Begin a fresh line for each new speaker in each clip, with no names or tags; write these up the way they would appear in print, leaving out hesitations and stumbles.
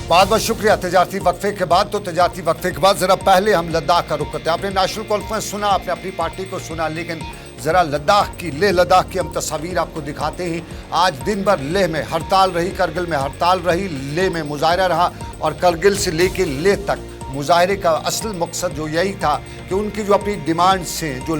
बहुत बहुत शुक्रिया। तजारती वक्फे के बाद ज़रा पहले हम लद्दाख का रुख करते हैं। आपने नेशनल कॉन्फ्रेंस सुना, आपने अपनी पार्टी को सुना, लेकिन ज़रा लेह लद्दाख की हम तस्वीर आपको दिखाते हैं। आज दिन भर लेह में हड़ताल रही, करगिल में हड़ताल रही, लेह में मुजाहरा रहा और करगिल से लेके लेह तक मुजाहरे का असल मकसद जो यही था कि उनकी जो अपनी डिमांड्स हैं, जो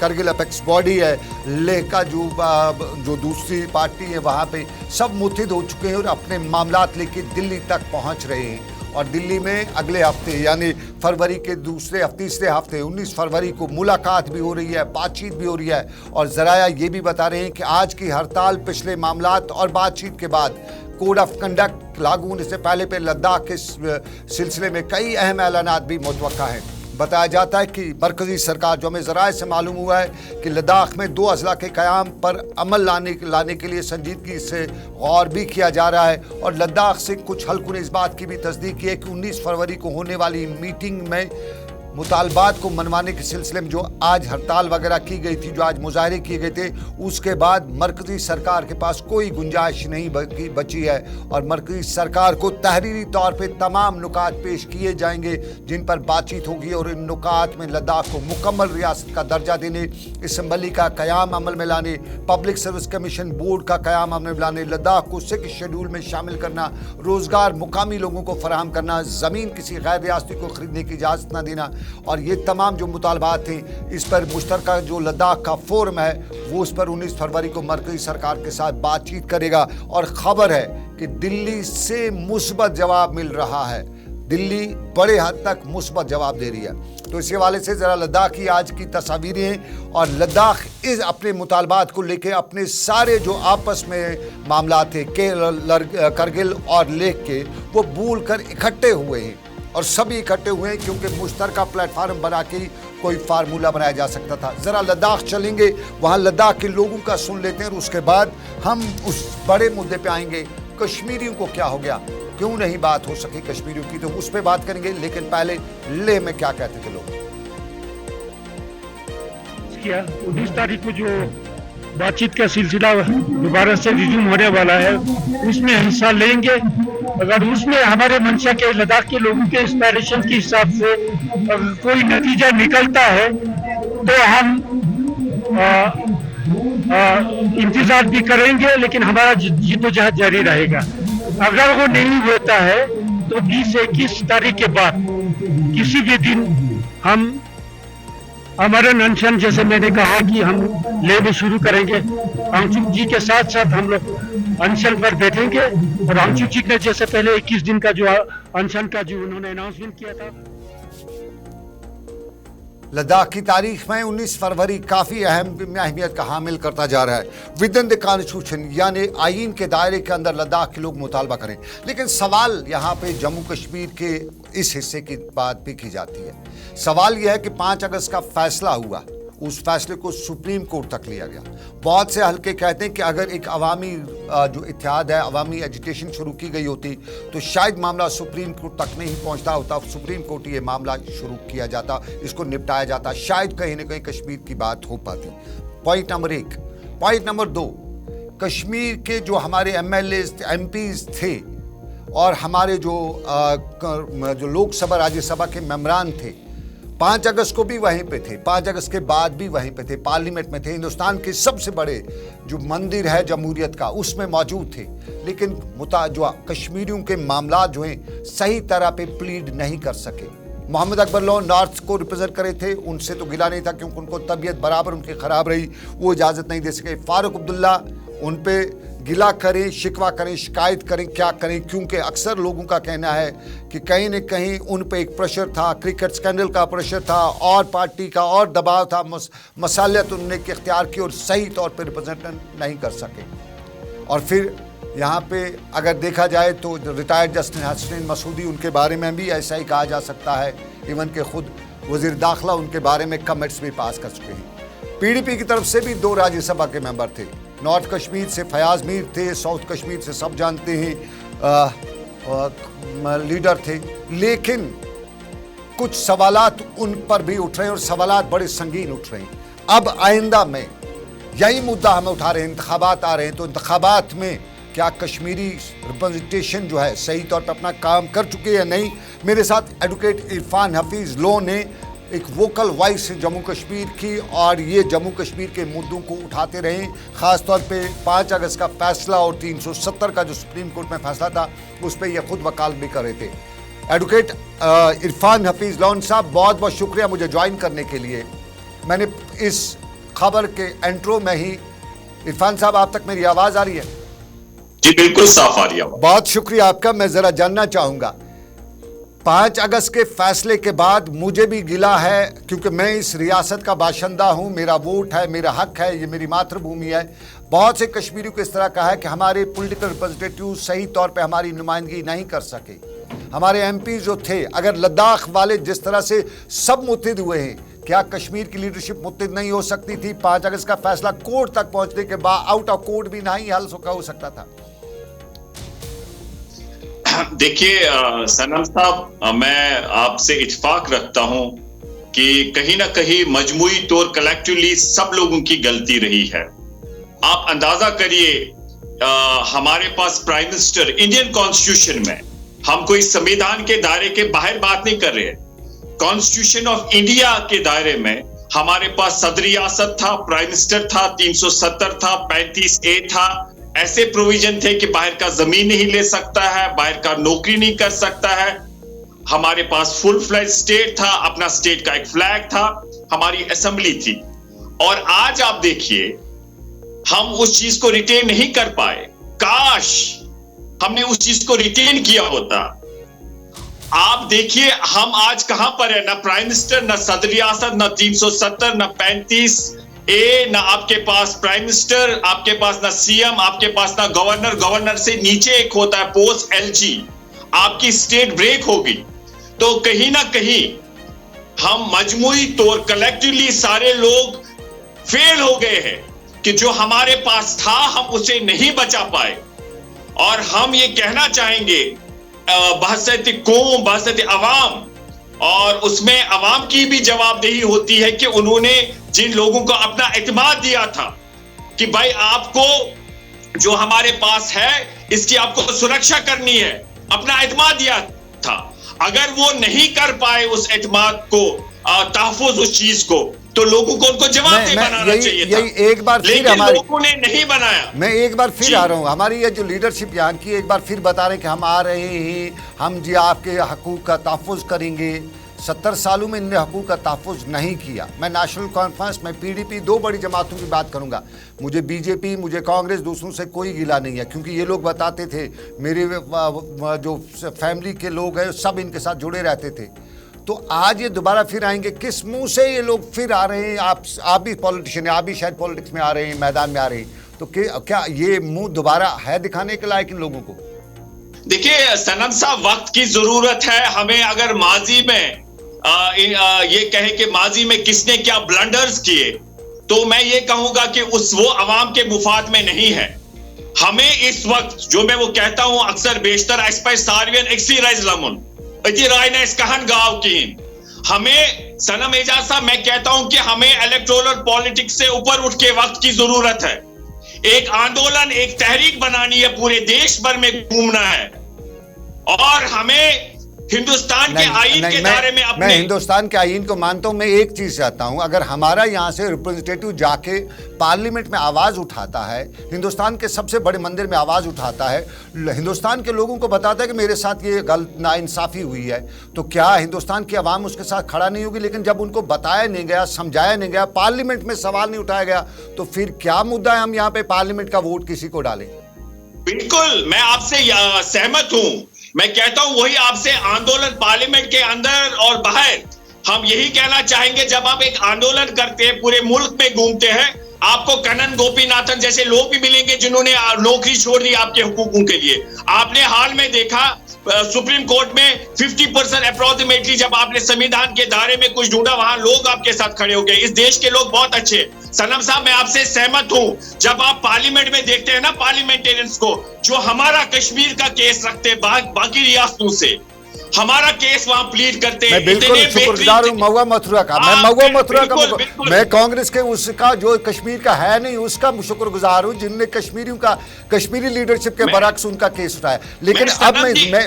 करगिल अपेक्स बॉडी है, लेह का जो दूसरी पार्टी है, वहाँ पे सब मुत्तहिद हो चुके हैं और अपने मामलात लेके दिल्ली तक पहुँच रहे हैं। और दिल्ली में अगले हफ्ते यानी फरवरी के तीसरे हफ्ते 19 फरवरी को मुलाकात भी हो रही है, बातचीत भी हो रही है। और ज़राया ये भी बता रहे हैं कि आज की हड़ताल पिछले मामलात और बातचीत के बाद कोड ऑफ कंडक्ट लागू होने से पहले पे लद्दाख के सिलसिले में कई अहम ऐलानात भी मुतवक्का हैं। बताया जाता है कि मरकज़ी सरकार, जो हमें ज़राए से मालूम हुआ है कि लद्दाख में 2 अजला के क़याम पर अमल लाने के लिए संजीदगी से गौर भी किया जा रहा है। और लद्दाख से कुछ हल्कों ने इस बात की भी तस्दीक की है कि 19 फरवरी को होने वाली मीटिंग में मुतालबात को मनवाने के सिलसिले में जो आज हड़ताल वगैरह की गई थी, जो आज मुजाहरे किए गए थे, उसके बाद मरकज़ी सरकार के पास कोई गुंजाइश नहीं बची है और मरकज़ी सरकार को तहरीरी तौर पे तमाम नुकात पेश किए जाएंगे जिन पर बातचीत होगी। और इन नुकात में लद्दाख को मुकम्मल रियासत का दर्जा देने, इसम्बली का क़याम अमल में लाने, पब्लिक सर्विस कमीशन बोर्ड का क़याम अमल में लाने, लद्दाख को सिख शेड्यूल में शामिल करना, रोज़गार मुकामी लोगों को फराहम करना, ज़मीन किसी गैर रियासती को ख़रीदने की इजाज़त न देना और ये तमाम जो मुतालबात हैं, इस पर मुश्तरका जो लद्दाख का फोरम है वो उस पर 19 फरवरी को मरकज़ी सरकार के साथ बातचीत करेगा। और ख़बर है कि दिल्ली से मुस्बत जवाब मिल रहा है, दिल्ली बड़े हद तक मुस्बत जवाब दे रही है। तो इस हवाले से ज़रा लद्दाख की आज की तस्वीरें हैं और लद्दाख इस अपने मुतालबात को लेके अपने सारे जो आपस में मामला थे करगिल और लेह के, वो भूल कर इकट्ठे हुए हैं और सभी इकट्ठे हुए हैं क्योंकि मुश्तरका प्लेटफार्म बना के कोई फार्मूला बनाया जा सकता था। ज़रा लद्दाख चलेंगे, वहाँ लद्दाख के लोगों का सुन लेते हैं और उसके बाद हम उस बड़े मुद्दे पे आएंगे, कश्मीरियों को क्या हो गया, क्यों नहीं बात हो सकी कश्मीरियों की, तो उस पर बात करेंगे। लेकिन पहले लेह में क्या कहते थे लोग।
19 तारीख को जो बातचीत का सिलसिला दोबारा से रिज्यूम होने वाला है, उसमें हिस्सा लेंगे। अगर उसमें हमारे मंशा के लद्दाख के लोगों के इंस्पायरेशन के हिसाब से अगर कोई नतीजा निकलता है तो हम इंतजार भी करेंगे, लेकिन हमारा जिद्दोजहद जारी रहेगा। अगर वो नहीं होता है तो 20 से 21 तारीख के बाद किसी भी दिन हम अमरन अनशन, जैसे मैंने कहा कि हम ले भी शुरू करेंगे। आंचुक जी के साथ साथ हम लोग अनशन पर बैठेंगे और आंचुक जी ने जैसे पहले 21 दिन का जो अनशन का जो उन्होंने अनाउंसमेंट किया था।
लद्दाख की तारीख में 19 फरवरी काफ़ी अहमियत का हामिल करता जा रहा है। विद इन द कॉन्स्टिट्यूशन यानी आईन के दायरे के अंदर लद्दाख के लोग मुतालबा करें। लेकिन सवाल यहाँ पे जम्मू कश्मीर के इस हिस्से की बात भी की जाती है। सवाल यह है कि 5 अगस्त का फैसला हुआ, उस फैसले को सुप्रीम कोर्ट तक लिया गया। बहुत से हल्के कहते हैं कि अगर एक अवामी जो इत्तेहाद है, अवामी एजिटेशन शुरू की गई होती तो शायद मामला सुप्रीम कोर्ट तक नहीं पहुंचता होता, सुप्रीम कोर्ट ये मामला शुरू किया जाता, इसको निपटाया जाता, शायद कहीं ना कहीं कश्मीर की बात हो पाती। Point number 1। Point number 2, Kashmir के जो हमारे MLAs MPs थे और हमारे जो लोकसभा राज्यसभा के मेंबरान थे, 5 अगस्त को भी वहीं पे थे, 5 अगस्त के बाद भी वहीं पे थे, पार्लियामेंट में थे, हिंदुस्तान के सबसे बड़े जो मंदिर है जमहूरियत का उसमें मौजूद थे। लेकिन जो कश्मीरियों के मामला जो हैं सही तरह पे प्लीड नहीं कर सके। मोहम्मद अकबर लॉ नॉर्थ को रिप्रेजेंट करे थे, उनसे तो गिला नहीं था क्योंकि उनको तबीयत बराबर उनकी ख़राब रही, वो इजाज़त नहीं दे सके। फारूक अब्दुल्ला, उन पे गिला करें, शिकवा करें, शिकायत करें, क्या करें, क्योंकि अक्सर लोगों का कहना है कि कहीं न कहीं उन पे एक प्रेशर था, क्रिकेट स्कैंडल का प्रेशर था और पार्टी का और दबाव था, मसालियत उन्होंने इख्तियार की और सही तौर पे रिप्रेजेंट नहीं कर सके। और फिर यहाँ पे अगर देखा जाए तो रिटायर्ड जस्टिस हसनैन मसूदी, उनके बारे में भी ऐसा ही कहा जा सकता है। इवन के खुद वज़ीर दाखिला उनके बारे में कमेंट्स भी पास कर चुके हैं। PDP की तरफ से भी 2 राज्यसभा के मेंबर थे, नॉर्थ कश्मीर से फयाज मीर थे, साउथ कश्मीर से सब जानते हैं लीडर थे। लेकिन कुछ सवालात उन पर भी उठ रहे हैं और सवालात बड़े संगीन उठ रहे हैं। अब आइंदा में यही मुद्दा हम उठा रहे हैं, इंतखाबात आ रहे हैं तो इंतखाबात में क्या कश्मीरी रिप्रेजेंटेशन जो है सही तौर पर अपना काम कर चुके या नहीं। मेरे साथ एडवोकेट इरफान हफीज़ लो ने एक वोकल वॉइस जम्मू कश्मीर की, और ये जम्मू कश्मीर के मुद्दों को उठाते रहे, ख़ास तौर पे 5 अगस्त का फैसला और 370 का जो सुप्रीम कोर्ट में फैसला था उस पर ये खुद वकालत भी कर रहे थे। एडवोकेट इरफान हफीज़ लोन साहब, बहुत बहुत शुक्रिया मुझे ज्वाइन करने के लिए। मैंने इस खबर के एंट्रो में ही, इरफान साहब आप तक मेरी आवाज़ आ रही है?
जी बिल्कुल साफ आ रही है।
बहुत शुक्रिया आपका। मैं ज़रा जानना चाहूँगा, 5 अगस्त के फैसले के बाद मुझे भी गिला है, क्योंकि मैं इस रियासत का बाशिंदा हूँ, मेरा वोट है, मेरा हक है, ये मेरी मातृभूमि है। बहुत से कश्मीरियों को इस तरह कहा है कि हमारे पॉलिटिकल रिप्रेजेंटेटिव सही तौर पे हमारी नुमाइंदगी नहीं कर सके। हमारे एमपी जो थे, अगर लद्दाख वाले जिस तरह से सब मुत्तहिद हुए हैं, क्या कश्मीर की लीडरशिप मुत्तहिद नहीं हो सकती थी? 5 अगस्त का फैसला कोर्ट तक पहुंचने के बाद आउट ऑफ कोर्ट भी नहीं हल हो सकता था।
देखिए सनम साहब, मैं आपसे इत्तेफाक रखता हूं कि कहीं ना कहीं मजमूई तौर कलेक्टिवली सब लोगों की गलती रही है। आप अंदाजा करिए, हमारे पास प्राइम मिनिस्टर, इंडियन कॉन्स्टिट्यूशन में, हम कोई संविधान के दायरे के बाहर बात नहीं कर रहे हैं, कॉन्स्टिट्यूशन ऑफ इंडिया के दायरे में हमारे पास सदर रियासत था, प्राइम मिनिस्टर था, 370 था, 35A था। ऐसे प्रोविजन थे कि बाहर का जमीन नहीं ले सकता है, बाहर का नौकरी नहीं कर सकता है। हमारे पास फुल फ्लैज स्टेट था, अपना स्टेट का एक फ्लैग था, हमारी असेंबली थी। और आज आप देखिए, हम उस चीज को रिटेन नहीं कर पाए। काश हमने उस चीज को रिटेन किया होता। आप देखिए हम आज कहां पर है, ना प्राइम मिनिस्टर, ना सदर रियासत, ना 370, ना 35A, ना आपके पास प्राइम मिनिस्टर, आपके पास ना सीएम, आपके पास ना गवर्नर। गवर्नर से नीचे एक होता है पोस्ट LG। आपकी स्टेट ब्रेक होगी। तो कहीं ना कहीं हम मजमूई तौर कलेक्टिवली सारे लोग फेल हो गए हैं कि जो हमारे पास था हम उसे नहीं बचा पाए। और हम ये कहना चाहेंगे, बहसत कौम, बहसत अवाम, और उसमें अवाम की भी जवाबदेही होती है कि उन्होंने जिन लोगों को अपना एतमाद दिया था कि भाई आपको जो हमारे पास है इसकी आपको सुरक्षा करनी है, अपना एतमाद दिया था, अगर वो नहीं कर पाए उस एतमाद को, तहफ़्फ़ुज़ उस चीज को, तो लोगों को उनको जवाबदेह बनाना चाहिए था।
एक बार फिर
लेकिन लोगों ने नहीं बनाया।
मैं एक बार फिर आ रहा हूँ, हमारी ये जो लीडरशिप यहाँ की एक बार फिर बता रहे हैं कि हम आ रहे हैं, हम जी आपके हकूक़ का तहफ़्फ़ुज़ करेंगे। 70 सालों में इनने हकूक़ का तहफ़्फ़ुज़ नहीं किया। मैं नेशनल कॉन्फ्रेंस में PDP 2 बड़ी जमातों की बात करूँगा। मुझे BJP, मुझे कांग्रेस, दूसरों से कोई गिला नहीं है, क्योंकि ये लोग बताते थे, मेरे जो फैमिली के लोग हैं सब इनके साथ जुड़े रहते थे। तो आज ये दोबारा फिर आएंगे, किस मुंह से ये लोग फिर आ रहे हैं? आप भी पॉलिटिशियन हैं, आप भी शायद पॉलिटिक्स में आ रहे हैं, मैदान में आ रहे हैं, तो क्या ये मुंह दोबारा है दिखाने के लायक इन लोगों को?
देखिए सनम साहब, वक्त की जरूरत है हमें। अगर माजी में ये कहे कि माजी में किसने क्या ब्लंडर्स किए, तो मैं ये कहूंगा कि वो अवाम के मुफाद में नहीं है। हमें इस वक्त, जो मैं वो कहता हूं अक्सर बेशतर, हमें सनम एजाज साहब, मैं कहता हूं कि हमें इलेक्टोरल पॉलिटिक्स से ऊपर उठ के वक्त की जरूरत है। एक आंदोलन, एक तहरीक बनानी है, पूरे देश भर में घूमना है, और हमें हिंदुस्तान के आईन के दायरे में अपने।
मैं हिंदुस्तान के आईन को मानता हूं। मैं एक चीज चाहता हूं, अगर हमारा यहां से रिप्रेजेंटेटिव जाके पार्लियामेंट में आवाज उठाता है, हिंदुस्तान के सबसे बड़े मंदिर में आवाज उठाता है, हिंदुस्तान के लोगों को बताता है कि मेरे साथ ये गलत नाइंसाफी हुई है, तो क्या हिंदुस्तान की आवाम उसके साथ खड़ा नहीं होगी? लेकिन जब उनको बताया नहीं गया, समझाया नहीं गया, पार्लियामेंट में सवाल नहीं उठाया गया, तो फिर क्या मुद्दा है हम यहाँ पे पार्लियामेंट का वोट किसी को डालें?
बिल्कुल, मैं आपसे सहमत हूं। मैं कहता हूं वही आपसे आंदोलन पार्लियामेंट के अंदर और बाहर, हम यही कहना चाहेंगे, जब आप एक आंदोलन करते हैं, पूरे मुल्क में घूमते हैं, आपको कनन गोपीनाथन जैसे लोग भी मिलेंगे जिन्होंने नौकरी छोड़ दी आपके हुकूकों के लिए। आपने हाल में देखा सुप्रीम कोर्ट में 50% अप्रोक्सीमेटली जब आपने संविधान के दायरे में कुछ ढूंढा, वहां लोग आपके साथ खड़े हो गए। इस देश के लोग बहुत अच्छे। सनम साहब, मैं आपसे सहमत हूं, जब आप पार्लियामेंट में देखते हैं ना पार्लियामेंटेरियंस को, जो हमारा कश्मीर का केस रखते हैं बाकी रियासतों से, हमारा केस वहां प्लीड करते हैं।
मैं बिल्कुल शुक्रगुजार हूँ महुआ मथुरा का, मैं महुआ मथुरा का, मैं कांग्रेस के उसका जो कश्मीर का है नहीं उसका शुक्रगुजार हूँ जिनने कश्मीरियों का, कश्मीरी लीडरशिप के बरक्स उनका केस उठाया। लेकिन अब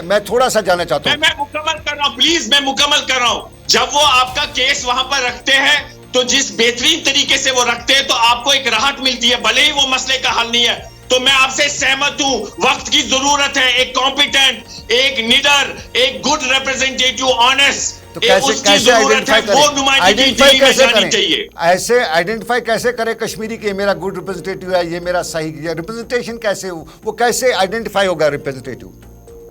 मैं थोड़ा सा जानना चाहता हूँ,
मैं मुकम्मल कर रहा हूँ, प्लीज मैं मुकम्मल कर रहा हूँ। जब वो आपका केस वहां पर रखते हैं तो जिस बेहतरीन तरीके से वो रखते हैं तो आपको एक राहत मिलती है, भले ही वो मसले का हल नहीं है। तो मैं आपसे सहमत हूं, वक्त की जरूरत है एक कॉम्पिटेंट, एक निडर, एक गुड रिप्रेजेंटेटिव, ऑनेस्ट,
तो कैसे आइडेंटिफाई कैसे करें, ऐसे आइडेंटिफाई कैसे करें कश्मीरी के मेरा गुड रिप्रेजेंटेटिव है, ये मेरा सही रिप्रेजेंटेशन कैसे हो, वो कैसे आइडेंटिफाई होगा रिप्रेजेंटेटिव?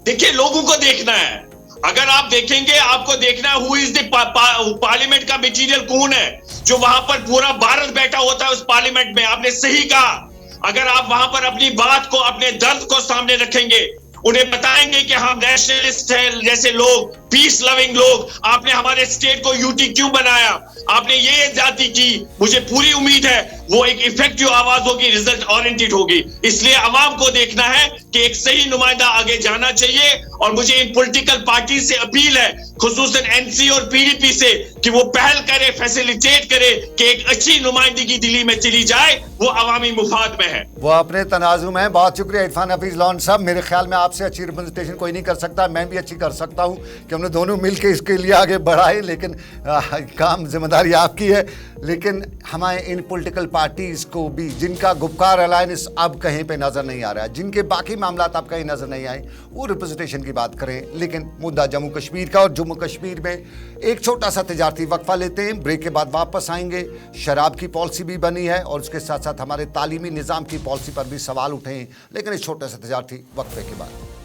देखिए लोगों को देखना है, अगर आप देखेंगे आपको देखना है हु इज द पार्लियामेंट का मटीरियल कौन है, जो वहां पर पूरा भारत बैठा होता है उस पार्लियामेंट में। आपने सही कहा, अगर आप वहां पर अपनी बात को, अपने दर्द को सामने रखेंगे, उन्हें बताएंगे कि हम नेशनलिस्ट हैं जैसे लोग, पीस लविंग लोग, आपने हमारे स्टेट को यूटी क्यों बनाया, आपने ये जाति की, मुझे पूरी उम्मीद है वो एक इफेक्टिव आवाज होगी, रिजल्ट ओरिएंटेड होगी। इसलिए अवाम को देखना है कि एक सही नुमाइंदा आगे जाना चाहिए। और मुझे इन पॉलिटिकल पार्टी से अपील है, खुसूसन एनसी और पीडीपी से, कि वो पहल करे, फैसिलिटेट करे कि एक अच्छी नुमाइंदगी दिल्ली में चली जाए, वो अवामी मुफाद में है।
वो अपने तनाजुम है। बहुत शुक्रिया इरफान हफीज लॉन साहब। मेरे ख्याल में आपसे अच्छी रिप्रेजेंटेशन कोई नहीं कर सकता, मैं भी अच्छी कर सकता हूँ कि हमने दोनों मिलकर इसके लिए आगे बढ़ाए, लेकिन काम जिम्मेदारी आपकी है। लेकिन हमारे इन पॉलिटिकल पार्टीज को भी, जिनका गुपकार अलायंस अब कहीं पे नजर नहीं आ रहा है, जिनके बाकी मामला अब कहीं नजर नहीं आए, वो रिप्रेजेंटेशन की बात करें। लेकिन मुद्दा जम्मू कश्मीर का, और जम्मू कश्मीर में एक छोटा सा तिजारती वक्फा लेते हैं, ब्रेक के बाद वापस आएंगे। शराब की पॉलिसी भी बनी है और उसके साथ साथ हमारे तालीमी निज़ाम की पॉलिसी पर भी सवाल उठे हैं, लेकिन इस छोटे से तिजारती वक्फे के बाद।